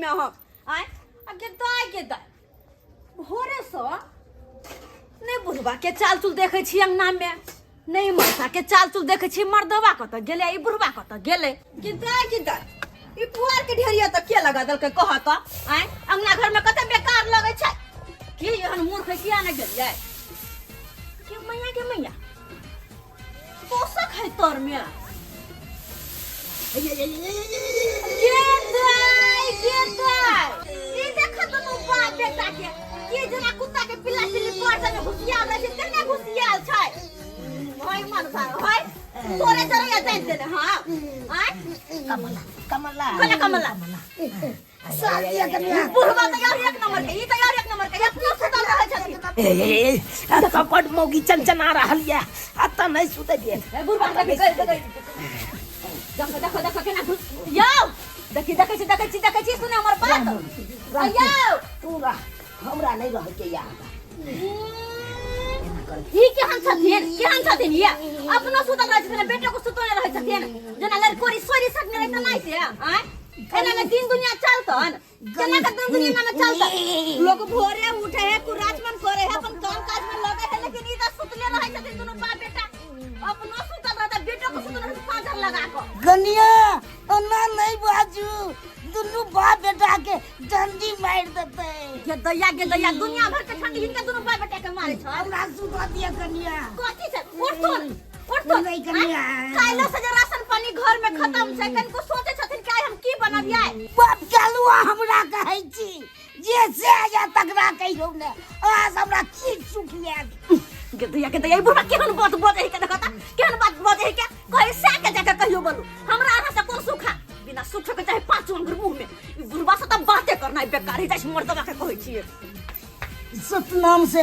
में हम आए के दाय भोरे से नहीं बुढ़वा के चाल चुल देखे छी अंगना में नहीं मरसा के चाल चुल देखे छी मर्दवा कत गेले ई बुढ़वा कत गेले के दाय ई पुआर के ढेरिया त के लगा दल के कह त आए अंगना घर में कते बेकार लगे छै के एहन मूर्ख किया न गेल जाय के मैया पोषक है तोर में ये देखा तो तू बाप बेटा के ये जना कुत्ता के पिल्ला पिल्ली पर्दा में घुसियाल रहे छै केने घुसियाल छै होय मन सा होय तोरे जरिया जान दे हां कमला साथिया कन्या बुढ़वा त यार एक नंबर के ई त यार एक नंबर के इतना सुतल रहे छथि ए कपट मोगी चंचना रहल या अत नहीं सुते दे बुढ़वा के देखो केना यो देखी सुने हमर बात यो पूरा हमरा नहीं रह के याद ई केहन छथिन ये अपनो सुतल रहे छथिन बेटा को सुतल रहे छथिन जना लड़कोरी सोरी सकने रहे त नहीं से आय एना में दिन दुनिया चलतन केना के दिन दुनिया में चलतन लोग भोरे उठे है कुराचमन करे है अपन काम काज में लगे है लेकिन ई त सुतले रहे छथिन दोनों बाप बेटा अपनो सुतल रहे बेटा को सुतल रहे पांजर लगा को गनिया ओना नहीं बाजू दुनु बाप बेटा के डंडी मार देते के दैया दुनिया भर के ठंडी हिनका दोनों बाप बेटा के मारे छ हमरा सुता दिया गनिया कथि छै उठ तो नहीं गनिया काइलो से जे राशन पानी घर में खत्म छै कनको सोचे छथिन कि हम की बनाबियै बाप चलुआ हमरा कहै छी जे से या तकरा कहियो ने आज हमरा की सुख ले के दैया बुढ़ा केहन बात बजे है के देखता केहन बात बजे है के कहि से के जाके कहियो बोलू हमरा आहा से कोन सुखा बिना सुख के चाहे पांच अंगुर मुंह में बुढ़वा से त बातें करना बेकार है जैसे मर्दवा के कहै छी सतनाम से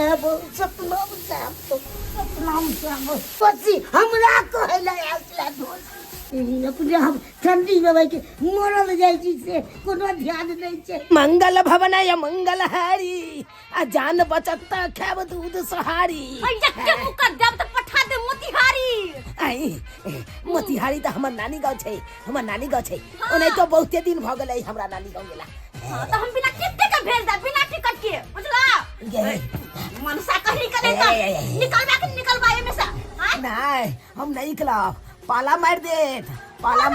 पति हमरा कहला आसला दोस्त अपने हम ठंडी में बैठ मरल जाय छी से कोनो ध्यान नहीं छै मंगल भवन या मंगल हारी आ जान बचत खाब दूध सहारी भैया के मुकर देब त पठा दे मोतिहारी आई मोतिहारी त हमर नानी गांव छै ओने तो बहुते दिन भ गेलै हमरा नानी गांव गेला त हम बिना टिकट के भेज दा बिना टिकट के बुझला मनसा कहीं करे त निकलबा एमे से नहीं हम नहीं निकलब पाला मार दे हां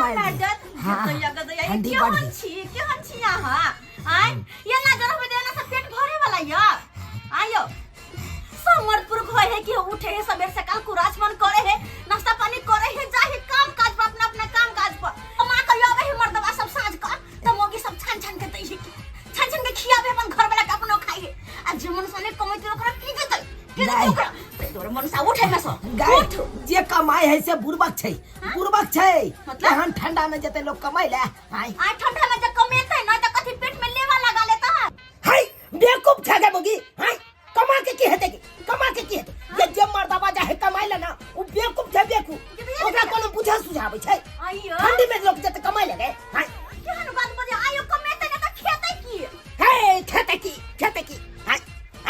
ठंडी बढ़ गई केहन छी यहां आय ये ना जरा में देना से पेट भरे वाला या आयो समरपुर होय है कि उठे है सबेर से कल कुराचमन करे है नाश्ता पानी करे है जाहि काम काज पर अपना काम काज पर मां कहियो आवे है मर्दवा सब साँझ कर त मोगी सब छन के दै है छन के खियाबे अपन घर वाला के अपनो खाई है आ जे मन सने कमाई तो ओकरा की देतै के तोर मन सा उठे में सो उठ जे कमाई है से बुरबक छै मतलब हम ठंडा में जते लोग कमाई ले हाय आ ठंडा में जे कमेतै न त कथि पेट में लेवा लगा लेता हाय बेवकूफ छगे मोगी हाय कमा के की हेतै जे जे मर्दवा जा है कमाई ले ना उ बेवकूफ ओकरा कोनो बुझा सुझाबै छै आइयो ठंडी में लोग जते कमाई ले हाय केहन बात बजे आइयो कमेतै न त खेतै की हे खेतै की हाय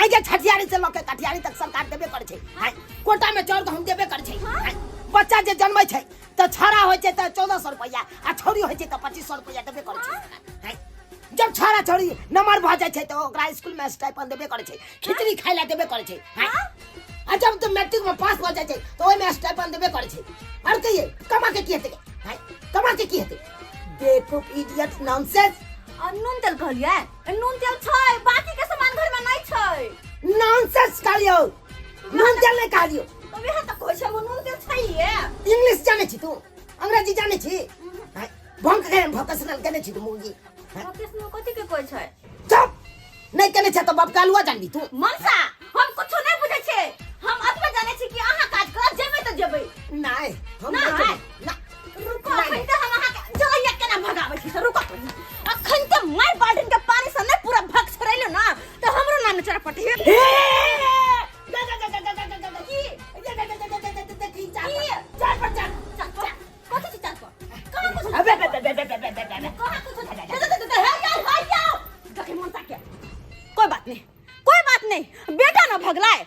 आइ जे छठियारी से लोग के कठियारी तक सरकार देबे करे छै हाय कोटा में चाउर हम देबे करे छै हाय बच्चा जे जन्मै छै त छाड़ा होय छै त 1400 रुपया आ छोरी होय छै त 2500 रुपया देबे करे छै हाय जब छाड़ा छोरी नंबर भ जाय छै त ओकरा स्कूल में स्टाइपेंड देबे करे छै खिचड़ी खाइला देबे करे छै हाय आ जब तो मैट्रिक में पास हो जाय छै त ओय में स्टाइपेंड देबे करे छै और कहिए कमा के की हेतै हाय कमा के की हेतै बेवकूफ इडियट नॉनसेंस नून तेल कहलिए नून तेल छै बाकी के सामान घर में नहीं छै नॉनसेंस कहलियो नून तेल नहीं कहलियो तबे ह त कोइ छै नून तेल छै ये इंग्लिश जाने छी तू अंग्रेजी जाने छी हाय भंक के भोकेशनल केने छी तू मुगी भोकेशनल कथि के कोइ छै चुप नहीं केने छ त बाप कालुआ जानबी तू मनसा हम कुछ नहीं बुझे छै हम अतबे जाने छी कि आहा काज कर जेबै त जेबै नहीं हम ना रुको अखन त हम आहा के जइया केना भगाबै छी रुको अखन त मार बाल्टीन के पानी से नहीं पूरा भग छरैलो ना त हमरो नाम चरा पटी कोई बात नहीं बेटा ना भगलाए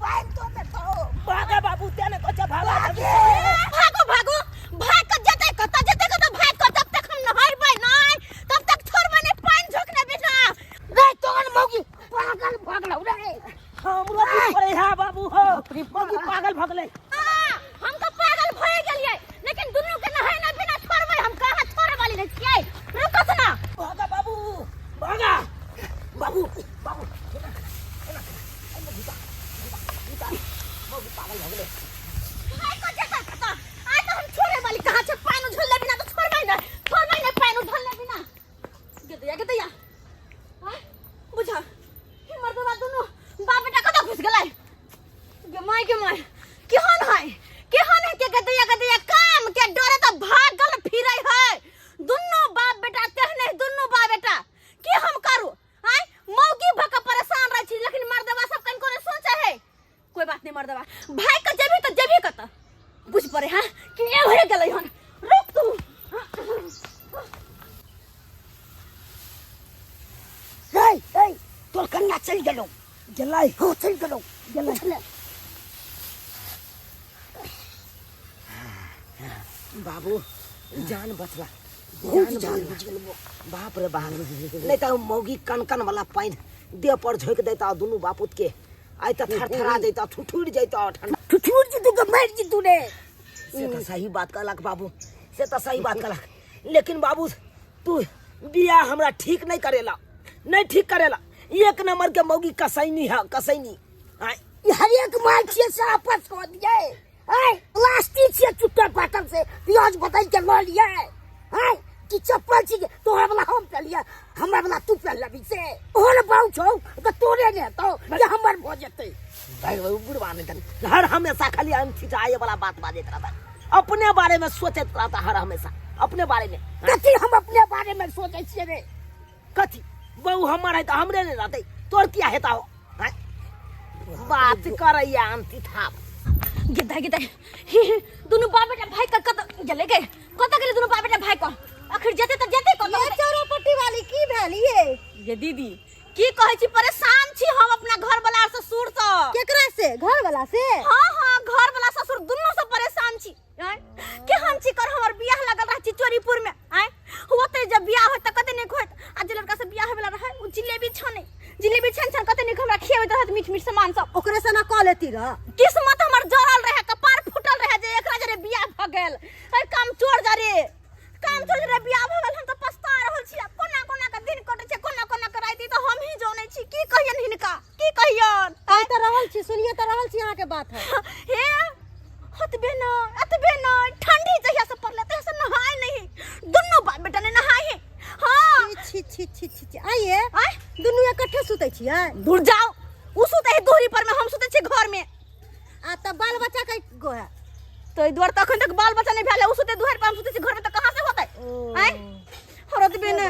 पाइन तो भागा बाबू तेने को भागा भागो भागो भाग कर जाते कता भाग कर जब तक हम नहाई पाए नहीं तब तक छोड़बे नहीं पानी झोंकने बिना रे तोन मौगी पागल भगलौ रे हमरो पड़े हा बाबू हो मौगी पागल भगले हम तो पागल भए गेलिए लेकिन दुनु के नहाए ना बिना छोड़बे हम कहां छोड़े वाली नहीं छिए रुकत ना भागा बाबू भागा बाबू बाबू मौगी पागल भगले भाई को जैसा कता आज तो हम छोड़े वाली कहां से पानी झोलले बिना तो छोड़बे नहीं पानी झोलले बिना गदया हां बुझा हे मर्दवा दुनु बाप बेटा कता घुस गेलै गे माय केहन है के गदया काम के डरे तो भागल फिरै है दुनु बाप बेटा कहने दुनु बाप बेटा की हम करू आय मौगी भक परेशान रह छी लेकिन मर्दवा सब कन कोने सोचे है कोई बात नहीं मर्दवा भाई का जेबी कत बुझ पड़े हां कि ए भरे गेलै हन रुक तू ए तोर कन्या चल गेलो गेलै हो चल गेलो गेलै बाबू जान बचला जान बच गेल बाप रे बाप नहीं तो मौगी कन वाला पाइन देह पर झोक देता दुनु बापूत के आई तो थरथरा देता ठुठुर जाता ठंडा ठुठुर जी तू के मर जी तूने से तो सही बात कहलक बाबू से तो सही बात कहलक लेकिन बाबू तू बियाह हमरा ठीक नहीं करेला एक नंबर के मौगी कसैनी है कसैनी हर एक माल छे से आपस को दिए आय प्लास्टिक से चुट्टा पाटन से प्याज बदल के ल लिए आय कि चप्पल छी तोहरा वाला हम पे लिया हमरा वाला तू पे लेबी से ओहन बाऊ छौ तो तोरे ने तो ये हमर भ जते भाई बुढ़वा ने हर हमेशा खाली अंठी जाए वाला बात बाजत रहता अपने बारे में सोचत रहता हर हमेशा अपने बारे में कथी हम अपने बारे में सोचै छियै रे कथी बहु हमर है तो हमरे ने रहते तोर क्या हेता हो बात करैया अंती थाप गिद्दा दुनु बाप बेटा भाई का कत गेले दुनु बाप बेटा भाई को आखिर जते कत ये चौरापट्टी वाली की भेलिए ये दीदी की कहै छी परेशान छी हम अपना घर वाला ससुर से केकरा से घर वाला से हां घर वाला ससुर दुनु से परेशान छी के हम छी कर हमर बियाह लगल रह छी चोरीपुर में होते जब बियाह होत त कते नहीं होत आज लड़का से बियाह वाला रहे उ जिलेबी छन कते नहीं हमरा खियावत रहत मीठ सामान सब ओकरे से ना क लेती रह किस्मत हमर जरल रहे कपार फुटल रहे जे एकरा जरे बियाह भ गेल काम चोर जरे बियाह भ गेल हम तो पछता रहल छी कोना का दिन कटे छै कोना के राति तो हम ही जानै छी की कहियन हिनका की कहियन आइ त रहल छी सुनिए त रहल छी यहां के बात है हे हतबे न ठंडी जहिया से पड़ले तहिया से नहाए नहीं दुनु बाप बेटा ने नहाए है हां छी आइए दुनु इकट्ठे सुतै छियै दूर जाओ उ सुतै है दूरी पर में हम सुतै छी घर में आ त बाल बच्चा के गो है तो ई द्वार तखन तक बाल बच्चा नहीं भेले उ सुतै दुहर पर हम सुतै छी घर में त कहां से होतै आइ हरत बे ने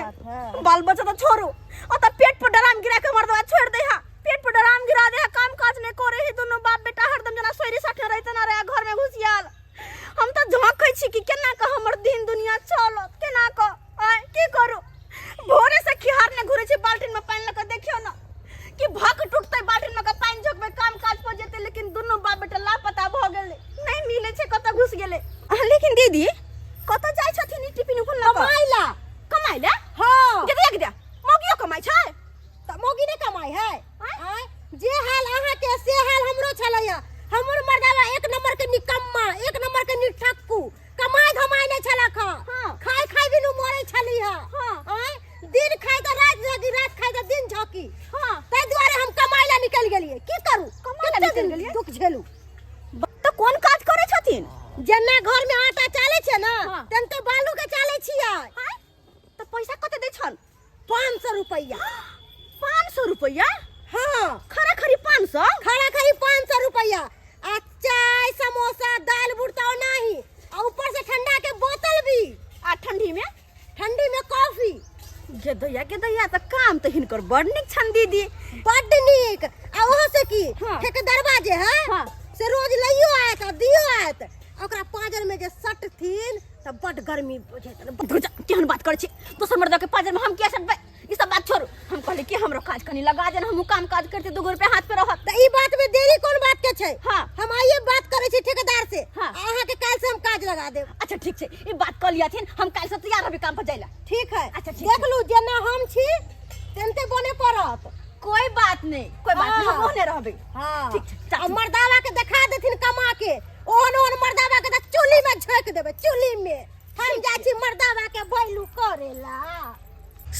बाल बच्चा तो छोड़ो आ त पेट पर डराम गिरा के मर दवा छोड़ दे हा पेट पर डराम गिरा दे काम काज नहीं करे ही दोनों बाप बेटा हरदम जना सोरी साथे रहते ना रहे घर में घुसियाल हम तो झांकै छी कि केना का हमर दिन दुनिया चलत केना का आय की करू भोरे से खिहार ने घुरे छी बाल्टीन में पानी लगा देखियो ना कि भक टूटते बाल्टीन में का पानी झोकबे काम काज पर जेते लेकिन दोनों बाप बेटा लापता भ गेले नहीं मिले छे कत घुस गेले लेकिन दीदी कत जाय छथिन ई टिफिन फुल लगा कमाइला हां गदिया मौगियो कमाई छै त मौगी ने कमाई है आय जे हाल अहा के से हाल हमरो छलैया हमर मर्दावा एक नंबर के निकम्मा एक नंबर के निठक्कू कमाई धमाई नै छलक खाई बिनु मरै छली है आय दिन खाई त रात जागी रात खाई त दिन झकी तै दुआरे हम कमाई ला निकल गेलिए की करू कमाई ला निकल गेलिए दुख झेलू त कोन काज करे छथिन जेना घर में आटा चाले छै ना तन तो बालू के चाले छियै त पैसा कते दै छन 500 रुपैया 500 रुपैया हां खरा खरी 500 रुपैया आ चाय समोसा दाल बुड़ता नहीं और ऊपर से ठंडा के बोतल भी आ ठंडी में कॉफी गदया त काम त हिनकर बड़ निक छन दीदी बड़ निक आ ओहो से की ठेकेदारवा जे है से रोज लइयो आत आ दियो आत ओकरा पाजर में जे सट थीन त बड़ गर्मी बुझे केहन बात करे छी दोसर मर्दा के पाजर में हम किया सटबे ई सब बात छोड़ू हम कहले कहले कि हमरो काज कनी लगा देन, हम काम काज करते 2 रुपया हाथ पे रहत। त ई बात में देरी कौन बात के छै? हां हम आइए बात करे छी ठेकेदार से। हाँ। अहाँ के काल से हम काज लगा देब। अच्छा ठीक छै, ई बात कर लियाथिन, हम काल से तैयार रहबे काम पर जाइला। ठीक है। अच्छा, ठीक देख लू जेना हम छी तेनते बने पड़त। कोई बात नहीं, कोई बात नहीं, हम हाँ। ओहने रहबे। हां ठीक छै, चाची। अब मर्दावा के दिखा देथिन कमा के, ओहन मर्दावा के त चुली में झोक देबे, चुली में। हम जा छी मर्दावा के भैलू करेला।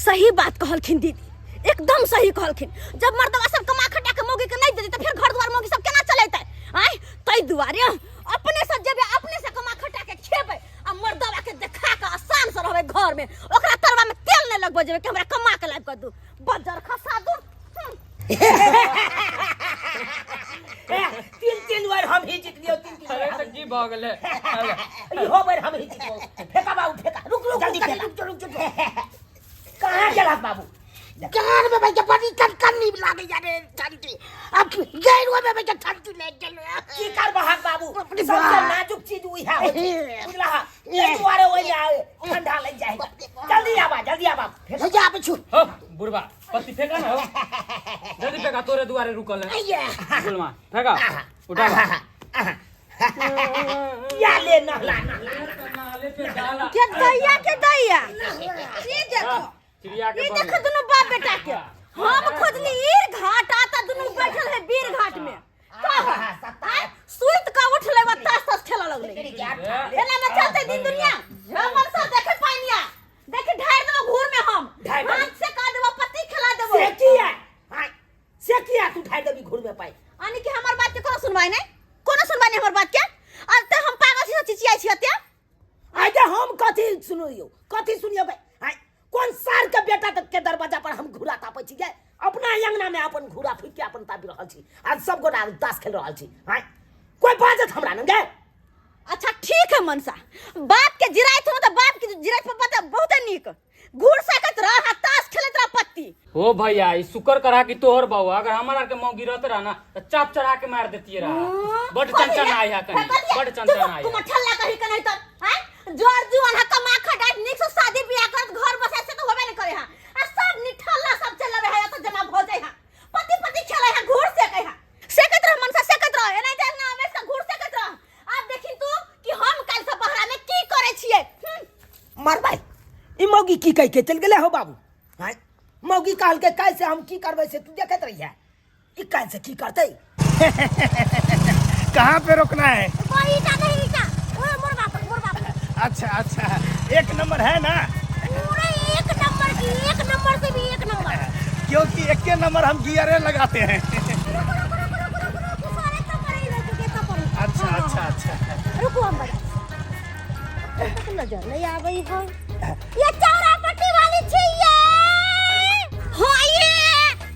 सही बात कहलखिन दीदी, एकदम सही कहलखिन। जब मर्दवा सब कमा खटा के मौगी के नहीं देते तो फिर घर द्वार मौगी सब केना चलेतै? आय तई दुआरे अपने से जेबे, अपने से कमा खटा के खेबे, आ मर्दवा के देखा के आसान से रहबे घर में, ओकरा तरवा में तेल नहीं लगबो जेबे कि हमरा कमा के लाइब कर दू, बजर खसा दू। 3 बार हम ही जीत लियो, 3 अरे तो की भ गेले? इहो बार हम ही जीतो। फेंका बाबू फेंका, रुक जल्दी फेंका, रुक कहां गेला बाबू? कान में भाई बड़ी कनकनी लागे जाने ठंडी। अब गैरवा में भाई ठंडी ले गेल। की कर बहाक बाबू? सबसे नाजुक चीज उही है, बुझला? ए दुआरे ओइ आए, ठंडा लग जाए। जल्दी आबा फेंक जा पछु। हो बुढ़वा पत्ती फेंका ना हो, जल्दी फेंका, तोरे दुआरे रुकल है। बुढ़वा फेंका, उठा या ले नहला नाले पे डाला। के दैया ये देखो, चिड़िया के ये बगल। देखो दोनों बाप बेटा के हम खोजली ईर घाट, आता दोनों बैठल है बीर घाट में। सुइत का उठ ले, ताश खेला लगले। एला में चलते दिन दुनिया, जमन सा देखे पानिया, देखे ढार देबो घूर में, हम हाथ से का देबो, पत्ती खिला देबो। से किया तू ढाई देबी घूर में पाई? आनी के हमर बात के कोनो सुनवाई नहीं, कोनो सुनवाई नहीं हमर बात के। अब त हम पागल छी चिचियाई छी अत्या। आइते हम कथी सुनियो बे? कौन सार के बेटा तक के दरवाजा पर हम घुरा तापै छी? अपना अंगना में अपन घुरा फूक के अपन तापि रहल छी, आज सब गोटा ताश खेल रहल छी। कोई बाजत हमरा न गे? अच्छा ठीक है मनसा, बाप के जिराइत हो तो बाप के जिराइत पर पता बहुत नीक, घूर सकत रह, ताश खेलत रह पत्ती। हो भैया ई शुक्र करा कि तोहर बउआ अगर हमारा के मौगी रहत रहा ना तो चाप चढ़ा के मार देती रहा। बड़ चंचन आई है कनी, बड़ चंचन आई तुम है। ठल्ला कहि के नहीं त हैं जोर जुआन ह कमा खटाट निक से शादी बियाह करत घर बसे से तो होबे नहीं करे हा, आ सब निठल्ला सब चलबे है तो जमा हो जाय हा, पति खेले है, घूर से कहि हा, सेकत रह मनसा सेकत रह, ए नहीं देख ना हमें से घूर सेकत रह। अब देखिन तू कि हम काल से बहरा में की करे छिए। मार भाई ई मौगी की कह के चल गेले हो बाबू? मौगी कहल के कैसे हम की करबै से तू देखत रही है, ई कैसे की करतै? कहाँ पे रोकना है? वही का नहीं का, ओ मुर्गा पर। अच्छा 1 नंबर है ना? पूरे 1 नंबर की, 1 नंबर से भी 1 नंबर। क्योंकि 1 नंबर हम गियरे लगाते हैं। अच्छा रुको हम बड़ा नजर नहीं आ गई है, ये चौरापट्टी वाली छिए। हाँ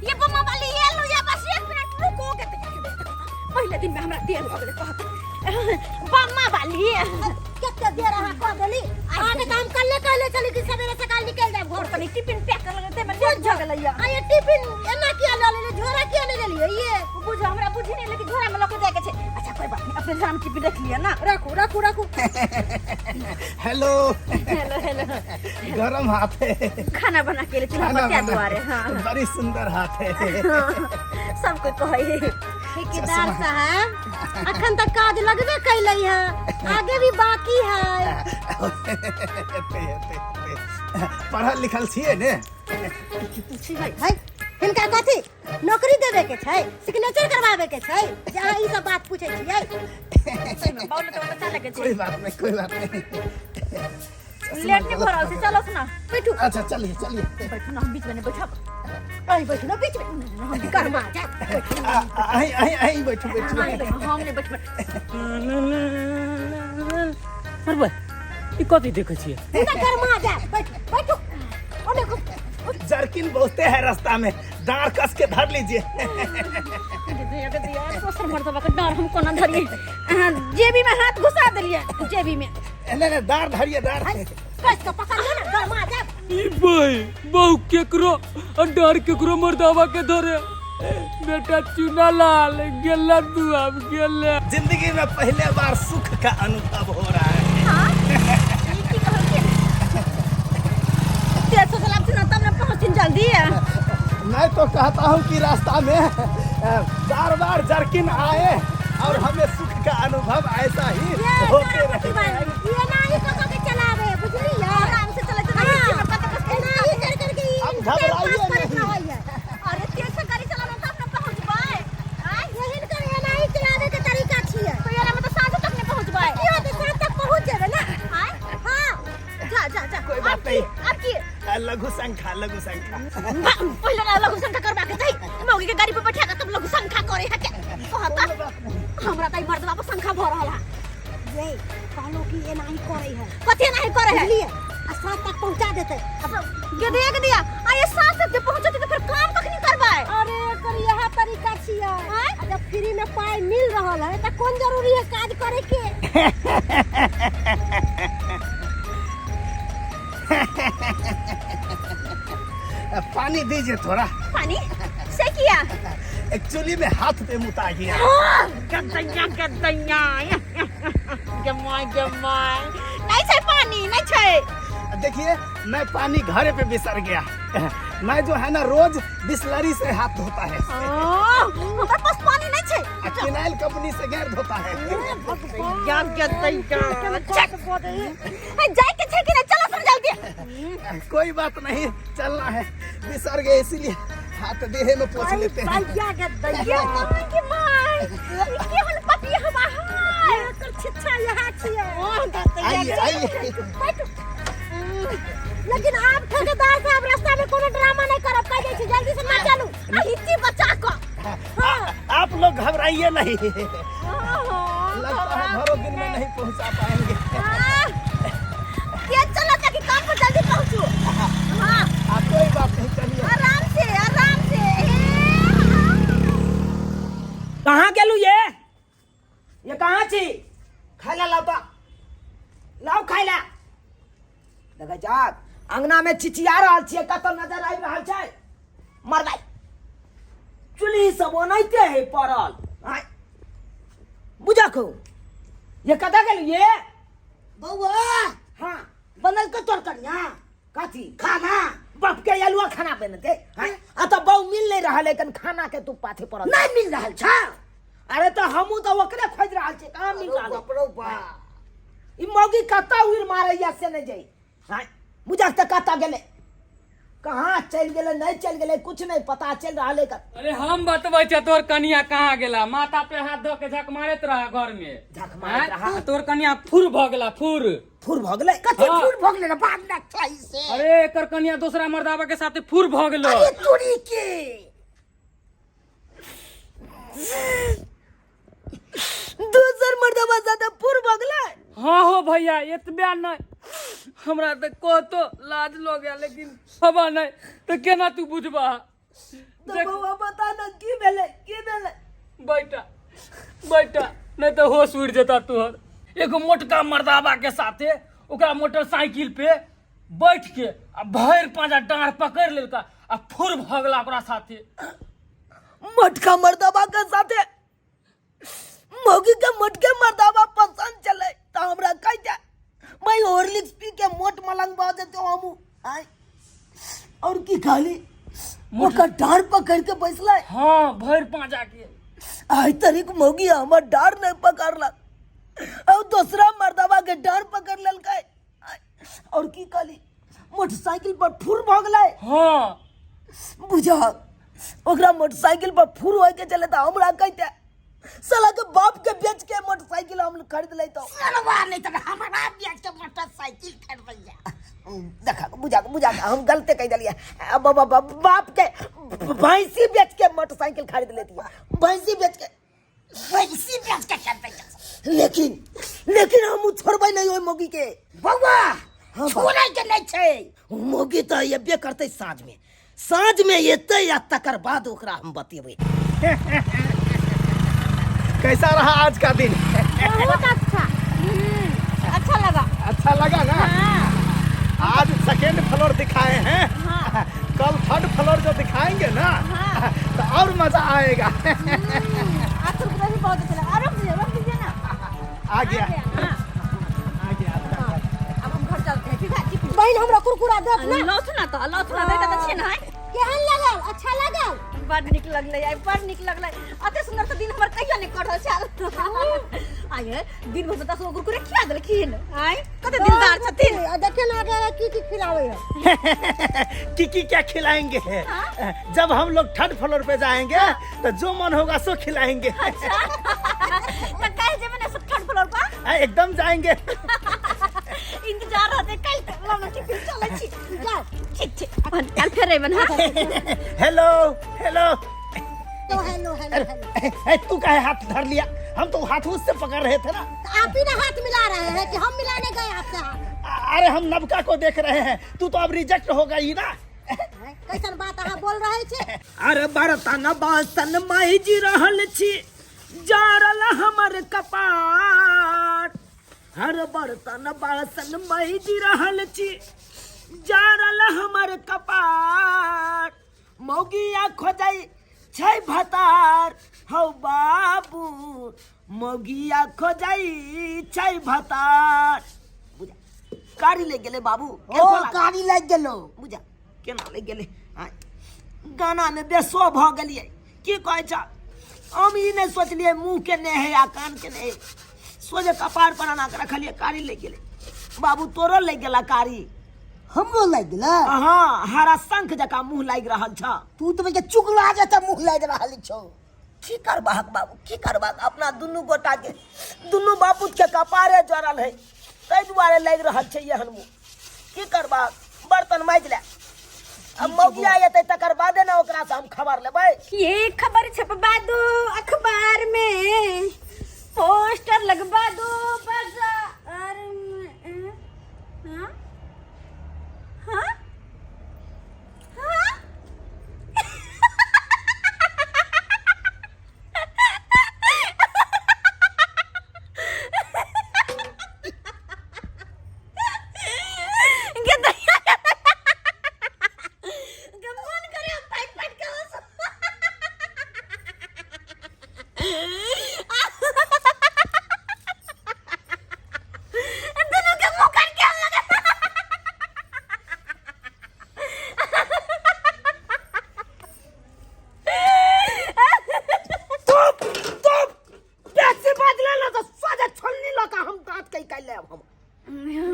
ये बम्मा वाली है, लो या बस 1 मिनट रुको के पहले दिन में हमरा देर हो गेले कहत बम्मा वाली कितना देर रहा कह देली, आगे काम कर ले चली कि सवेरे सकाल निकल जाए घर पर, टिफिन पैक कर लेते मैं लेट ज गेलै। आ ये टिफिन एना किया ले ले, झोरा किया ले लेलिए? ये बुझ हमरा बुझी नहीं, लेकिन झोरा में लेके जाए के छै। अच्छा कोई बात नहीं, अपने जान टिफिन रख लिया ना, रखू। हेलो गरम हाथ है, खाना बना के ले चूल्हा पर क्या दुआरे। हाँ बड़ी सुंदर हाथ है। सबको कहे ठेकेदार साहब अखन तक काज लगबे कैलै है, आगे भी बाकी है। पढ़ल लिखल छियै ने? है हिनका कथी नौकरी देवे के छै, सिग्नेचर करवावे के छै, जहाँ ई सब बात पूछे छियै? बाउल तो बच्चा लगे छै, कोई बात नहीं। लेट नहीं भरल से, चलो सुना बैठू। अच्छा चलिए बैठू ना, हम बीच में नहीं बैठा, आई बैठू ना बीच में, हम कर्मा जा आई बैठो हम नहीं बैठ। अरे भाई ई कथी देखै छियै? पूरा कर्मा जा, बैठू ओ देखो जरकिन बहुते है रास्ता में, दांड़ कस के धर लीजिए। दोसर मर्दबा के डर हम कोना धरिए, जेबी में हाथ घुसा देलिए, जेबी में नहीं दांड़ धरिए, दांड़ कस के पकड़ ले ना, कर्मा जा। ई भाई बहु केकरो डर केकरो मर्दावा के धरे, बेटा चुना लाल गेला तू अब गेले। जिंदगी में पहले बार सुख का अनुभव हो रहा है। हां की कहल के तेरे सोचला तब ना पहुंचिन जल्दी है। मैं तो कहता हूँ कि रास्ता में बार बार जर्किन आए और हमें सुख का अनुभव ऐसा ही होते रहे। ये नहीं तो के चलावे बुझली है आराम से चले तो नहीं कर करके अब घबराइए नहीं। अरे तेज से गाड़ी चलाना तो अपना पहुंच पाए। हां यही कर ये नहीं चलावे के तरीका छिए तो यार हम तो साँझ तक नहीं पहुंच पाए। क्यों तो साथ तक पहुंच जावे ना हां हां जा कोई बात नहीं। अब की लघु संख्या पहले ना लघु संख्या करबा के जाई मौगी के गाड़ी पे बैठा के तब लघु संख्या करे है के कहता हमरा तई मर्दवा पर संख्या भ रहल है। ये कहलो कि ये नहीं करे है कथि नहीं करे है बुझलिए आ साथ तक पहुंचा देते के देख दिया आ ये साथ तक पहुंचते तो फिर काम कखनी करबाए। अरे कर यह तरीका छिए जब फ्री में पाई मिल रहल है त कौन जरूरी है काज करे के। पानी दीजिए थोड़ा। पानी से किया एक्चुअली में हाथ पे मुता गया। जमाई नहीं छै पानी नहीं छै। देखिए मैं पानी घरे पे बिसर गया। मैं जो है ना रोज बिस्लरी से हाथ धोता है। हमारे पास पानी नहीं छै। फिनाइल कंपनी से गैर धोता है। जाए के छै कि नहीं चलो सर जल्दी। कोई बात नहीं चलना है बिसर गए इसीलिए हाथ देहे में पोंछ लेते हैं। के माय के हन पपी हवा है कर छिछा यहा छिए आइए आइए। लेकिन आप ठेकेदार साहब रास्ता में कोनो ड्रामा नहीं करब कह जाइ छी जल्दी से ना चलू हिच्ची बचा को। आप लोग घबराइए नहीं। लगता है भरो दिन में नहीं पहुंचा पाएंगे। ये चलो ताकि काम पर जल्दी पहुंचो। हां कोई बात नहीं चलिए आराम से आराम से। कहां गेलू ये कहां छी खाइला लाता लाओ खाइला देखा जात अंगना में चिचिया रहल छिए कत नजर आबि रहल छै मरबै चुली सब ओनाइते है पड़ल आय बुझाखो ये कत गेलू ये बौआ हां बनल के तोर कन्या कथी खाना बाप के अलुआ खाना बनते आ तो बहु मिल नहीं रहा लेकिन खाना के तू पाथे पड़ल नहीं मिल रहल छ। अरे तो हमू तो ओकरे खोज रहल छी कहां मिल रहल बापरो बा ई मौगी कता उड़ मारैया से नहीं जाई हां बुझाक त कता गेले कहां चल गेले नहीं चल गेले कुछ नहीं पता चल रहा लेकिन। अरे हम बतबै छ तोर कनिया कहाँ गेला माथा पे हाथ धो के झक मारत रहा घर में झक मारत रहा। तोर कनिया फुर भ गेला फुर भ गेले कथि हाँ। फुर भ गेले ना बात ना छै से। अरे एकर कनिया दूसरा मर्दावा के साथे फुर भ गेलो। अरे तोरी के दूसर मर्दवा साथे फुर भ गेले। हाँ हो भैया एतबे नहीं हमरा तो कहतो लाज लो गया लेकिन हवा नहीं तो केना तू बुझबा। तो बउआ बता ना की भेले बैठा नहीं तो होश उड़ जाता तोहर। एगो मोटका मर्दावा के साथे ओकरा मोटरसाइकिल पे बैठ के आ भैर पांजा डांर पकड़ लेलका आ फुर भगला ओकरा साथे। मोटका मर्दवा के साथे मौगी के मोटके मर्दवा पसंद चले तो हमरा कह जा मैं हॉर्लिक्स पी के मोट मलंग बा देते हमू आय और की खाली ओकर डार पकड़ के बैसले। हाँ भैर पांजा के आई तरीक मौगी हमर डार नहीं पकड़लक और दूसरा मर्दवा के डार पकड़ लेलकै और की खाली मोटरसाइकिल पर फुर भ गेलै। हाँ बुझा ओकरा मोटरसाइकिल पर फुर होय के चले त हमरा कहते साला के बाप के बेच के मोटरसाइकिल हम खरीद ले तो सलवा नहीं त हमरा बेच के मोटरसाइकिल खरीद देखा बुझा हम गलती कह दिलिए बाप के भैंसी बेच के मोटरसाइकिल खरीद लेती है भैंसी बेच के खरीद लेकिन हम छोड़बै नहीं ओय मौगी के बउआ छोड़ै के नहीं छै मौगी तो येबे करते साँझ में एते या तकर बाद ओकरा हम बतेबै। कैसा रहा आज का दिन? बहुत अच्छा लगा ना? आज सेकेंड फ्लोर दिखाए हैं। कल थर्ड फ्लोर जो दिखाएंगे ना तो और मजा आएगा। आज तो भी बहुत अच्छा लगा। रख दीजिए ना आ गया। अब हम घर चलते हैं ठीक है। बहन हमरा कुरकुरा दे ना लौट ना तो दे देते छी ना। केहन लगल? अच्छा लगल? बड़ निक लगलै आइ, बड़ निक लगलै। अते सुंदर से दिन हमर कहियो नहीं कटल छल। आये दिन भर 10 गो कुरकुरे खिया देलखिन। आइ कते दिलदार छथिन। देखे ना की खिलावे है। की क्या खिलाएंगे? जब हम लोग थर्ड फ्लोर पे जाएंगे तो जो मन होगा सो खिलाएंगे। अच्छा तो कल जेबे ना थर्ड फ्लोर पर? एकदम जाएंगे। इंतजार रहते कल तक लाना ठीक चले छी। जा ठीक कल फिर एबन। Hello hello. तो हेलो। तू काहे हाथ धर लिया? हम तो हाथ उससे पकड़ रहे थे ना। आप ही ना हाथ मिला रहे हैं कि हम मिलाने गए आपसे हाथ? अरे हम नबका को देख रहे हैं। तू तो अब रिजेक्ट हो गई ना। कैसन बात अहाँ बोल रहे छे? अरे बर्तन बासन माइजी रहल छी, जारल हमर कपाट। हर बर्तन बासन माइजी रहल छी, जारल हमर कपाट। मौगिया खोजै छै भतार, हौ बाबू मौगिया खोजै छै भतार। बुझा कारी ले गेले बाबू। ओ कारी लग गेलो। बुझा केना ले गेले। गाना में बेसो भ गेलिए। की कहै छ? हम ई नहीं सोचलिए मुंह के नहीं है या कान के नहीं, सोझे कपार पर आना के रखलिए, कारी ले गेले। बाबू तोरो ले गेला कारी? हमरो लग गेला। हाँ, हरा शंख जका मुंह लाग रहल छ। तू तो मुझे चुगला जैसा मुंह लग रहल छो। की करबाक बाबू, की करबाक? अपना दुनू गोटा के दुनू बापू के कपारे जड़ल है, तै दुआरे लग रहल छै एहन मुंह। की करबाक? बर्तन माइज ले। अब मौगिया एतै तकर बादे ना ओकरा से हम खबर लेबै। ये खबर छपवा दो अखबार में, पोस्टर लगवा दो बाजार में। हाँ? हाँ? हाँ?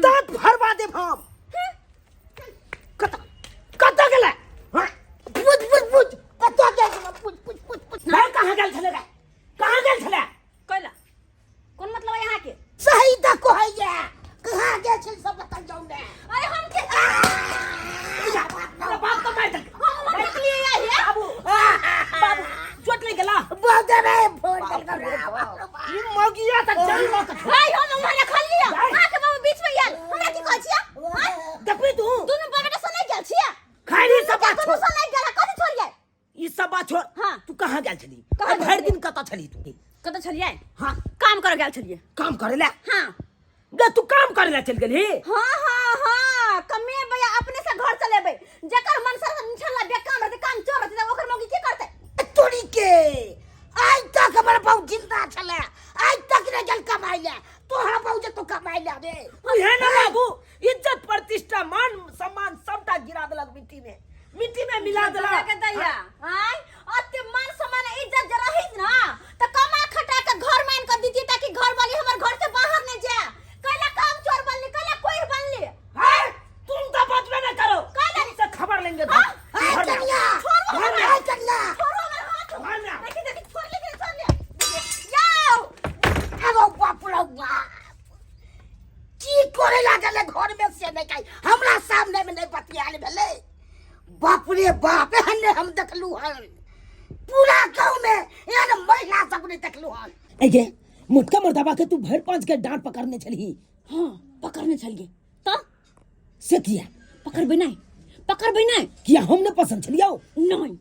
दांत भरवा दे हम। कत गेलै? पूछ कत गेल? पूछ कहाँ गेल छले रे? कहाँ गेल छले? कैला कौन मतलब है यहाँ के? सही तो कहैया। कहाँ गेल छै सब बता जाऊ ने। अरे हम के बाप तो मार दे। हम निकलिए यहाँ है बाबू बाबू चोट ले गेला। बोल दे रे फोन ई मौगिया त चल मत। भाई हम हमारे खा लिया। आके बाबू बीच में यार हमरा की कहै छियै? देखबी तू दुनु बगटा से नहीं गेल छियै? खाली सब बात दुनु से नहीं गेल, कथि छोड़ियै? ई सब बात छोड़। हाँ। तू कहाँ गेल छली? कहाँ भर गेल दिन कत छली तू? कत छलियै? हाँ, काम कर गेल छलियै। काम करे ले। हाँ गे तू काम करे ले चल गेली? हाँ कमे भैया अपने से घर चलेबै। जकर मन से इंशाल्लाह बेकाम रहते, काम चोर रहते, ओकर मौगी की करते? तोड़ी के आज तक हमर बहु जिंदा छले, आज तक ने जल कमाई ले। तोहरा बहु जे तू कमाई ले रे। है ना बाबू, इज्जत प्रतिष्ठा मान सम्मान सबटा गिरा देलक मिट्टी में मिला देलक। के दैया आय अते मान सम्मान इज्जत ज रहित ना त कमा खटा के घर मान कर दीजिए ताकि घर वाली हमर घर से बाहर न जाए। कैला काम चोर बनली, कैला कोई बनली। है तुम तो बात में न करो। कैला से खबर लेंगे। हाय कन्या हाय कन्या छोड़ो मेरे हाथ। भान्या। देखी देखी छोड़ ले याओ। अब बाप रे बाप की करे लागल घर में से नहीं काई हमरा सामने में नहीं बतियाल भेले। बाप रे बाप एहने हम देखलू हन पूरा गांव में एहन महिला सब ने देखलू हन। ऐगे मोटका मर्दाबा के तू भर पांच के डांट पकड़ने चली। हां पकड़ने चलिए तो से किया पकड़बे नहीं किया हमने पसंद छलियो? नहीं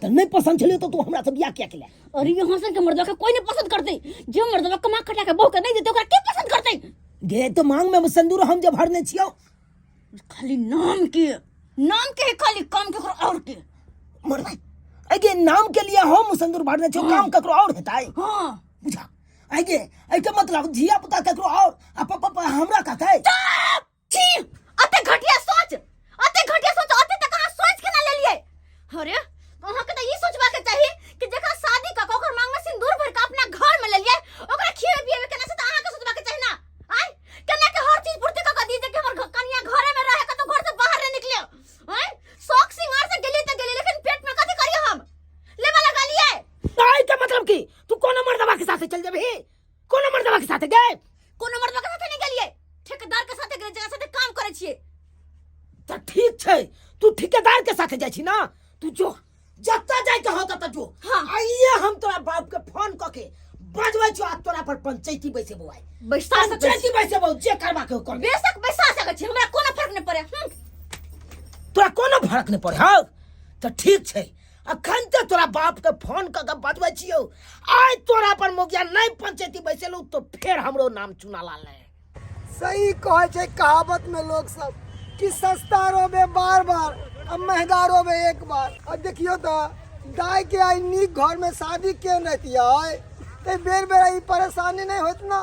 तो नहीं पसंद छलियो तो तू हमरा से बियाह किया केले? अरे यहाँ से के मर्दवा के कोई नहीं पसंद करते। जो मर्दवा कमा खटा के बहू के नहीं देते ओकरा के पसंद करते? गे तो मांग में सिंदूर हम जब भरने छियो। खाली नाम के खाली काम के और के मर्दा ऐगे नाम के लिए हम सिंदूर भरने छियो, काम ककरो और हेताई। हां बुझा ऐगे ऐके मतलब झिया पुता ककरो और हमरा कहतै? छी अते घटिया सोच अते तक कहां सोच के ना ले लिए। कोनो मर्दवा के साथे गए कोनो मर्दवा के साथे नहीं गेलिए, ठेकेदार के साथे गेलिए, जेकरा साथे काम करे छिए। तो ठीक छे, तू ठेकेदार के साथे जाई छी ना, तू जो जत्ता जाय के होता त जो। हाँ। आइए हम तोरा बाप के फोन क के बजबै छ, आ तोरा पर पंचायती बैसे बुआई, बैसा सकै पंचायती बैसे बहु जे करबा के कर। बेशक बैसा सकै छी, हमरा कोनो फर्क नहीं पड़े। तोरा कोनो फर्क नहीं पड़े। हाँ तो ठीक छे, अखन ते तोरा बाप के फोन क के बजबै छियो, आइ तोरा पर मोगिया नहीं पंचायती बैसेलू तो फिर हमरो नाम चुना लाले। सही कहे छे कहावत में लोग सब कि सस्ता रोबे बार बार, अब महंगा रोबे एक बार। अब देखियो तो दाई के आई नीक घर में शादी क्यों रहती है, तो बेर बेर ई परेशानी नहीं होत ना।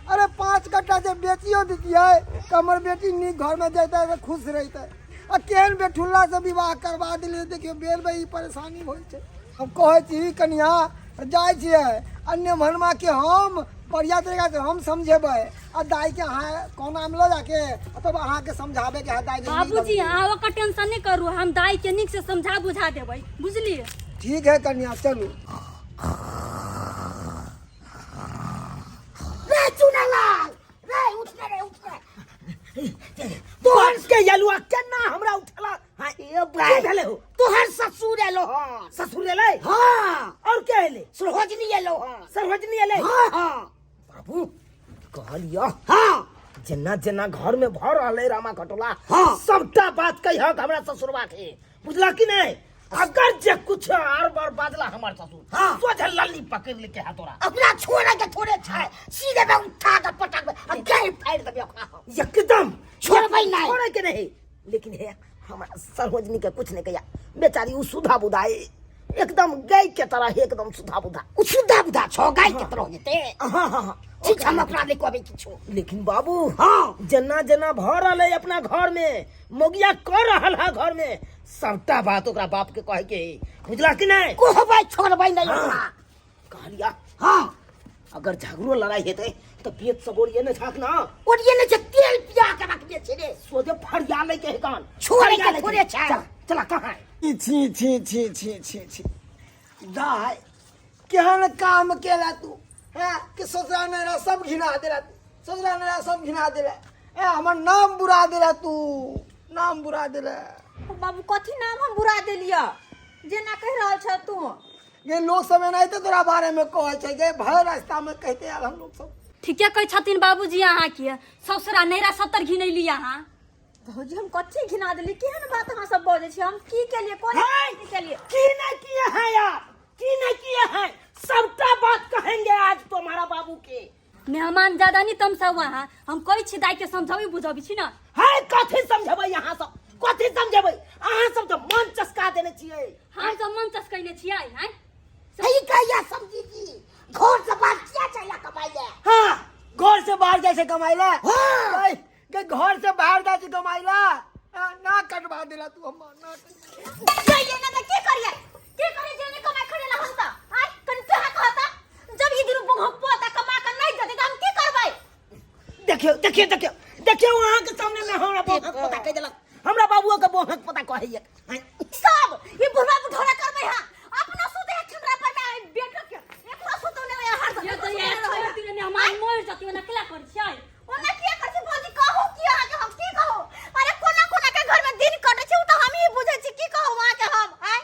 अरे 5 कट्ठा से बेचियो देती है, कमर बेटी नीक घर में जाता है तो खुश रहता है। और केहन बेठुल्ला से विवाह करवा दिले, देखियो बेर बेर ई परेशानी होय छे। हम कहे छी कन्या जाय छिए अन्य भरमा के हम बढ़िया तरीका से हम समझेबै, आ दाई के अहाँ कोना में लो जाके तब अहाँ के समझाबे के दाई के। बाबूजी अहाँ ओकर टेंशन नहीं करू, हम दाई के नीक से समझा बुझा देबै, बुझलिए। ठीक है कन्या चलू। रे चुनालाल, रे उठ रे उठ रे। तोहर के यलुआ केना हमरा उठला? हां ए भाई भेले हो, तोहर ससुर एलो हन। ससुर एले? हां, और के एले? सरहोजनी एलो हन। सरहोजनी एले? हां हां बाबू कहलियो हां, जना जना घर में भर रहले रामा कटोला, हाँ। सबटा बात कहिहक हमरा ससुरबा के, बुझला कि नहीं? अगर जे कुछ आर बार बाजला हमर ससुर, हाँ। सोझे लल्ली पकड़ लेके हाथोरा अपना छोड़ा के थोड़े छै, सीधे में उठा के पटक में अब गए फाड़ देबे ओकरा। एकदम छोड़बै नहीं। छोड़े के नहीं, लेकिन है हमारा सरहोजनी के कुछ नहीं कहिया, बेचारी उ सुधा बुधा एकदम गाय के तरह, एकदम सुधा बुधा। उछुदा बुदा छो गाय के तरह जेते। हाँ हाँ हाँ ठीक हम ओकरा ले कहबै किछो। लेकिन बाबू हाँ। जना जना भर रहले अपना घर में, मोगिया कर रहल है घर में, सबटा बात ओकरा बाप के कहे के, बुझला कि नहीं? कहबै छोड़बै नहीं हाँ। ओकरा। कहलिया हां, अगर झगड़ो लड़ाई हेते तो पेट सबोरिए न छाक ना, और ये ने जे तेल पिया के रख दे छै रे, सोझे फरिया ले के है कान छोड़े के थोड़े छै। चला कहाँ है? छी छी छी छी छी छी दाई केहन काम केला तू, हैं कि ससुरा ने सब घिना देला, ससुरा ने सब घिना देला। ए हमर नाम बुरा देला, तू नाम बुरा देला। बाबू कथी नाम हम बुरा देलिया, जेना कह रहल छ तू? ये लोग सब नहीं तो तोरा बारे में कहे छै, जे भर रास्ता में कहते आल हम लोग सब। ठीके कहै छथिन बाबूजी अहाँ के, ससुरा नैरा 70 घिनैली अहाँ। भौजी हम कथी घिना देली, केहन बात अहाँ सब बजै छी? हम की केलिए, कोन की केलिए? की नहीं किए हैं यार, की नहीं किए हैं, सबटा बात कहेंगे आज तुम्हारा बाबू के। मेहमान ज्यादा नहीं तमसाउ अहाँ, हम कहै छी दाई के समझाबी बुझाबी छी ना। है कथी समझेबै यहाँ सब, कथी समझेबै? अहाँ सब तो मन चस्का देने छियै। हम सब मन चस कहने छियै हैं। सही कहिया समझी जी, घर से बाहर किया चाहिए कमाइए। हाँ, घर से बाहर जैसे कमाइला। हाँ। के घर से बाहर जाके कमाइला, ना कटवा देला तू हम ना जाइए ना त के करिए, के करे जेने कमाई खड़ेला हम त? आइ कन कहा कहता जब ई दिन पोता कमा के नहीं देते त हम की करबै? देखियो देखियो देखियो देखियो वहाँ के सामने में हमरा बोहक पता कह देलक, हमरा बाबुओ के बोहक पता कहैया। सब ई बुढ़वा बुढ़ौरा करबै हां, अपना सुते ठंडा पर में बेटा के एकरा सुतने में हर ये तो ये छोड़ दिले मेहमान मोर जति ओना केला कर छियै। ओना के करछि भौजी कहू की आगे हम की कहू? अरे कोना कोना के घर में दिन कटे छै उ त हम ही बुझै छी, की कहू वहां के हम? आइ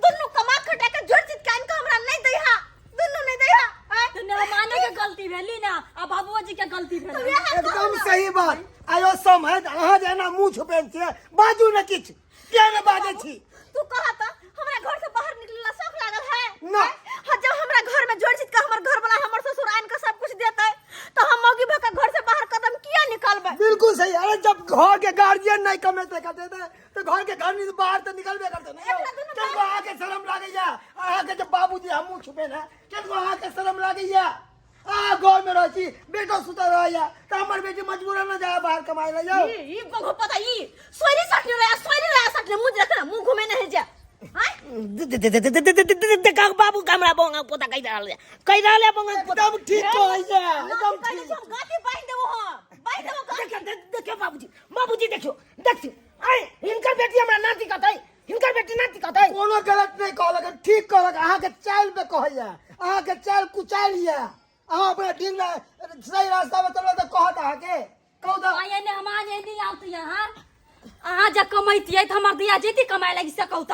दुन्नु कमा खटा के जोड़ चित कान के हमरा नहीं दै हा, दुन्नु नहीं दै हा। आइ तो मेहमाने के गलती भेली ना, आ बाबूजी के गलती भेली। एकदम सही बात। आयो समझ अहाँ जेना मुंह छुपेन छियै, बाजू न किछ, किया न बाजै छी? तू कहा त हमरा घर से बाहर निकलला शौक लागल है ना। हां, जब हमरा घर में जोड़ चित के हमर घर वाला हमर ससुर आन के सब कुछ देतै तो हम मौगी भका घर से बाहर कदम किया निकालबै? बिल्कुल सही। अरे जब घर के गार्जियन नहीं कमेते करते थे तो घर के घर से बाहर तो निकलबे करते ना। किनको आके शर्म लागैया, आके जब बाबूजी हम मुंह छुपे ना, किनको आके शर्म लागैया? आ घर में रह छी, बेटो सुता रहैया, तो हमर बेटी मजबूर न जाए बाहर कमाए ले जाओ। ई बगो पता ई सोरी सटने मुंह देख ना, मुंह घुमे नहीं जा। हां देखा बाबू हमरा बोहक पता कह रहल है, कह रहल है बोहक पता। एकदम ठीक कहैया, एकदम ठीक। हम गाती बांध देबो हां, बांध देबो। देखियो बाबूजी, बाबूजी देखियो देखियो, आइ हिनकर बेटी हमरा नाती कहतै, हिनकर बेटी नाती कहतै। कोनो गलत नहीं कहलक, ठीक कहलक। अहाँ के चाल पे कहैया, अहाँ के चाल कुचालिया, आ अपना ठीक ना सही रास्ता में चलो तो कहत आ के कहू तो आये ने हमार ये नहीं आवत यहाँ अहाँ जब कमाइतियै तो हमार दिया जेती कमाए लगी सकौ त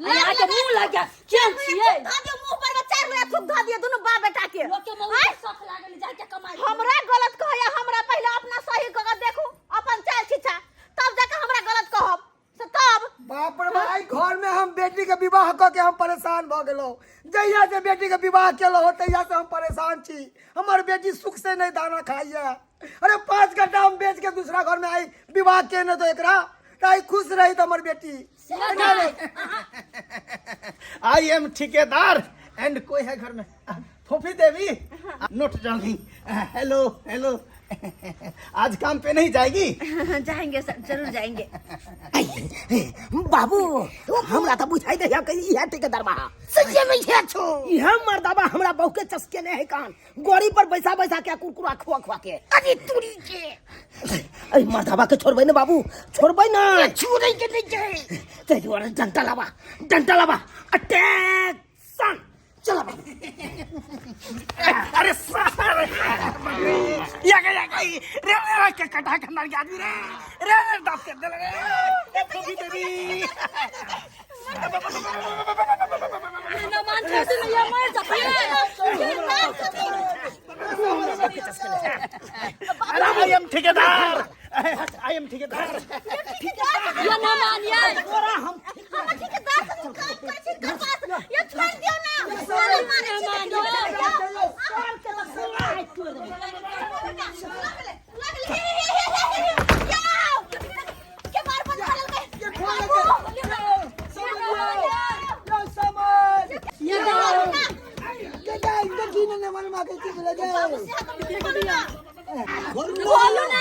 यहाँ के मुंह लग गया क्यों छियै धा दियो मुंह पर में 4 रुपया थूक धा दियो दोनों बाप बेटा के लोग के मुंह में शौक लागल जाय के कमाए हमरा गलत कहया हमरा पहले अपना सही क के देखू अपन चाल छिछा तब जाके हमरा गलत कहब से तब बाप रे भाई घर में हम बेटी के विवाह क के हम परेशान भ गेलो जहिया से बेटी के विवाह केलो हो तहिया से हम परेशान छी हमर बेटी सुख से नहीं दाना खाइए अरे 5 घंटा हम बेच के दूसरा घर में आई विवाह के न तो एकरा ताई खुश रही तो हमर बेटी आई एम ठेकेदार एंड कोई है घर में फूफी देवी नोट डाउनिंग हेलो हेलो आज काम पे नहीं जाएगी जाएंगे सर जरूर जाएंगे बाबू हमरा तो बुझाई दे कि इहे ठेकेदार बा सच्चे में है छो इहे मर्दाबा हमरा बहु के चस्के ने है कान गोड़ी पर बैसा बैसा के कुरकुरा खवा खवा के अरे तुरी के अरे मर्दाबा के छोड़बै ना बाबू छोड़बै ना छुरै के नहीं जाए ते दुआरे डंटा लावा अटैक्शन चला अरे सर या गई रे के कटा के मार के आदमी रे दाब के दे लगे फूफी देवी ना मान कैसे नहीं है मर आई एम ठेकेदार आई एम ठेकेदार ये ना मानिए हम ठेकेदार से काम कर छी घर पास ये छोड़ दियो ना सारे मारे के मार बंद ने मन मा के चले जाए बोलो ना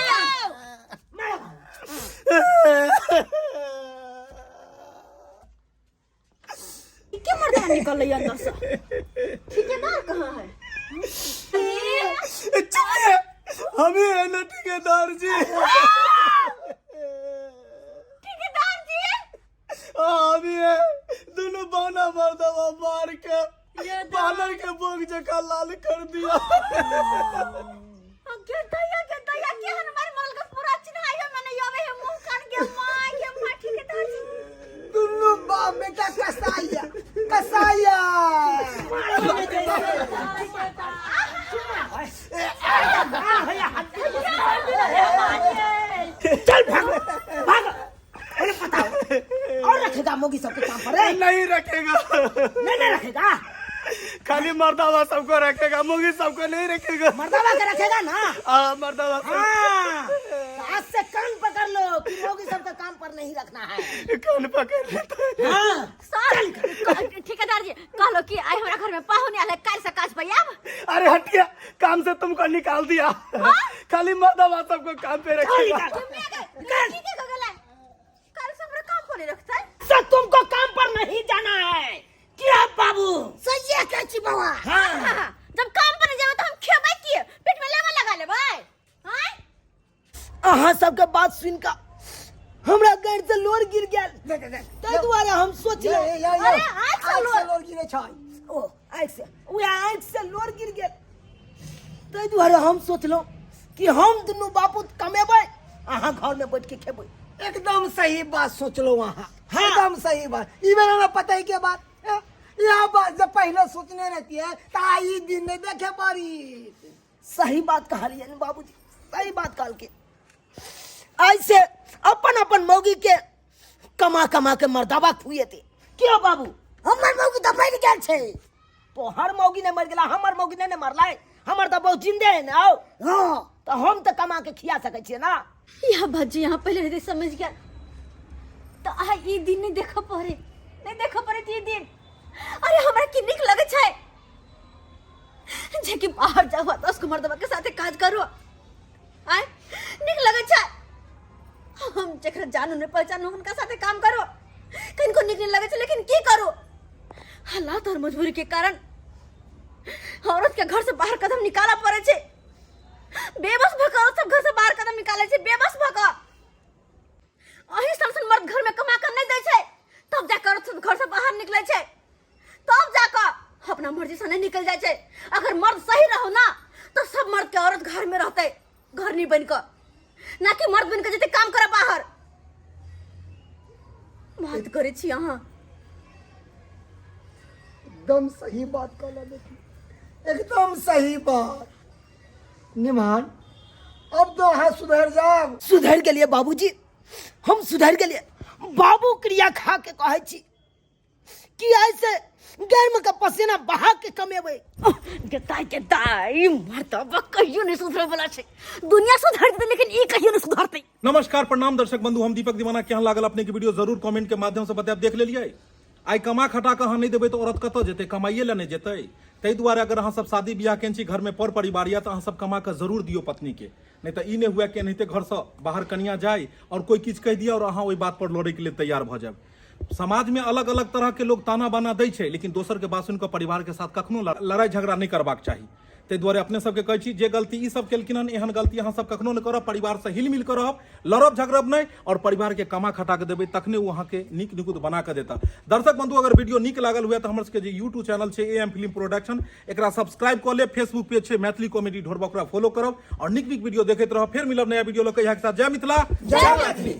क्या मर्दाना निकल रही है अंदर से ठेकेदार कहाँ है चुपिए हमें है ना ठेकेदार जी ठेकेदार जी हमें है दोनों बाना मर्दवा मार के बानर के बोग जका लाल कर दिया के दया के हमारे मल का पूरा चिन्हायो मैंने यावे है मुंह कान के मां ठेकेदार जी दोनों बाप बेटा कसाईया चल भाग अरे पता और रखेगा मोगी सबके काम पर नहीं रखेगा नहीं रखेगा खाली मर्दावा सबको रखेगा मुगी सबको नहीं रखेगा मर्दावा के रखेगा ना मर्दावा हाँ आज से कान पकड़ लो कि मोगी सबका काम पर नहीं रखना है कान पकड़ लेता है हाँ ठेकेदार जी कहलो कि आई हमरा घर में पाहुन आले काल से काज पयाब अरे हटिया काम से तुमको निकाल दिया खाली मर्दावा सबको काम पे रखेगा ठीक है गगला काल से हमरा काम पर नहीं रखता है सर तुमको काम पर नहीं जाना है क्या बाबू सही है कैची बाबा हाँ जब काम पर नहीं जावे तो हम खेबै की पेट में लेवा लगा लेबै हां अहाँ सबके बात सुन का हमरा गैर से लोर गिर गेल ताहि दुआरे हम सोचले अरे आज चलो लोर गिरे छै ओ आँख से लोर गिर गेल ताहि दुआरे हम सोचलहुँ कि हम दुनू बापूत कमेबै अहाँ घर में बैठ के खेबै एकदम सही बात सोचलो वहाँ एकदम सही बात ई मेरा ना पता ही के बात यह बात जब पहले सोचने रहती है ताई दिन नहीं देखे पारी सही बात कहलिए न बाबूजी सही बात कहल के ऐसे अपन अपन मौगी के कमा के मर्दाबा खुए थे क्यों बाबू हमर मौगी तो मर गेल छै तो हर मौगी ने मर गेला हमर मौगी ने मरला हमर तो बहुत जिंदे है ना हां तो हम तो कमा के खिया सके छिए ना यह भज्जी यहाँ पहले रहते समझ गया तो आ ई दिन नहीं देखो पड़े ई दिन अरे हमरा की निक लगे छै जे कि बाहर जाओ तो उसको मर्दबा के साथे काज करो आय निक लगे छै हम जकरा जानू ने पहचानू उनका साथे काम करो किनको निक नहीं लगे छै लेकिन की करो हालात और मजबूरी के कारण औरत के घर से बाहर कदम निकाला पड़े छै बेबस भका सब घर से बाहर कदम निकाले छै बेबस भका अही संसन मर्द घर में कमा कर नहीं दे छै तब जाकर औरत घर से बाहर निकले छै तब जाकर अपना मर्जी से नहीं निकल जाए छे। अगर मर्द सही रहो ना तो सब मर्द के औरत घर में रहते, घर नहीं बनकर, ना कि मर्द बनकर जते काम करे बाहर। बात करे छी अहाँ एकदम सही बात कहला बेटी, एकदम सही बात। निमान अब तो है सुधर जाओ। सुधर के लिए बाबूजी, हम सुधर के लिए बाबू क्रिया खा के कहे छी कि ऐसे गर्म का पसीना बहा के कमेबै। के दाई मर्दबा कहियो नहीं सुधरे वाला छे। दुनिया सुधरते लेकिन ई कहियो नहीं सुधरते। नमस्कार प्रणाम दर्शक बंधु, हम दीपक दीवाना। केहन लागल अपने के वीडियो जरूर कमेंट के माध्यम से बताएब। देख लेलिए, आई कमा खटा के अहाँ नहीं देबै तो औरत कतऽ जेतै, कमाइए ला नहीं जेतै। ताहि दुआरे अगर अहाँ सब शादी बियाह केने छी, घर में पर परिवार या तो अहाँ सब कमा के जरूर दियो पत्नी के, नहीं तो ई नहीं हुआ कि एनाहिते घर से बाहर कनिया जाए और कोई किछ कह दिया और अहाँ ओहि बात पर लड़े के लिए तैयार भ जाएब। समाज में अलग अलग तरह के लोग ताना बाना दै छै, लेकिन दोसर के बात सुनिकऽ परिवार के साथ कखनो लड़ाई झगड़ा नहीं करबाक चाही। ताहि दुआरे अपने सबके कहै छी, जे गलती ई सब केलखिन हन, एहन गलती अहाँ सब कखनो नहीं करब। परिवार से हिल मिल कर रहब, लड़ब झगड़ब नहीं, और परिवार के कमा खटा के देबै, तखने वो अहाँ के नीक निकुत बना के देता। दर्शक बंधु, अगर वीडियो नीक लागल हुए तो हमर सबके जे यूट्यूब चैनल छै AM फिल्म प्रोडक्शन, एकरा सब्सक्राइब कर लेब। फेसबुक पेज छै मैथिली कॉमेडी ढोरबा, ओकरा फॉलो करब और नीक नीक वीडियो देखैत रहब। फिर मिलब नया वीडियो लऽ के, यहाँ के साथ। जय मिथिला, जय मैथिली।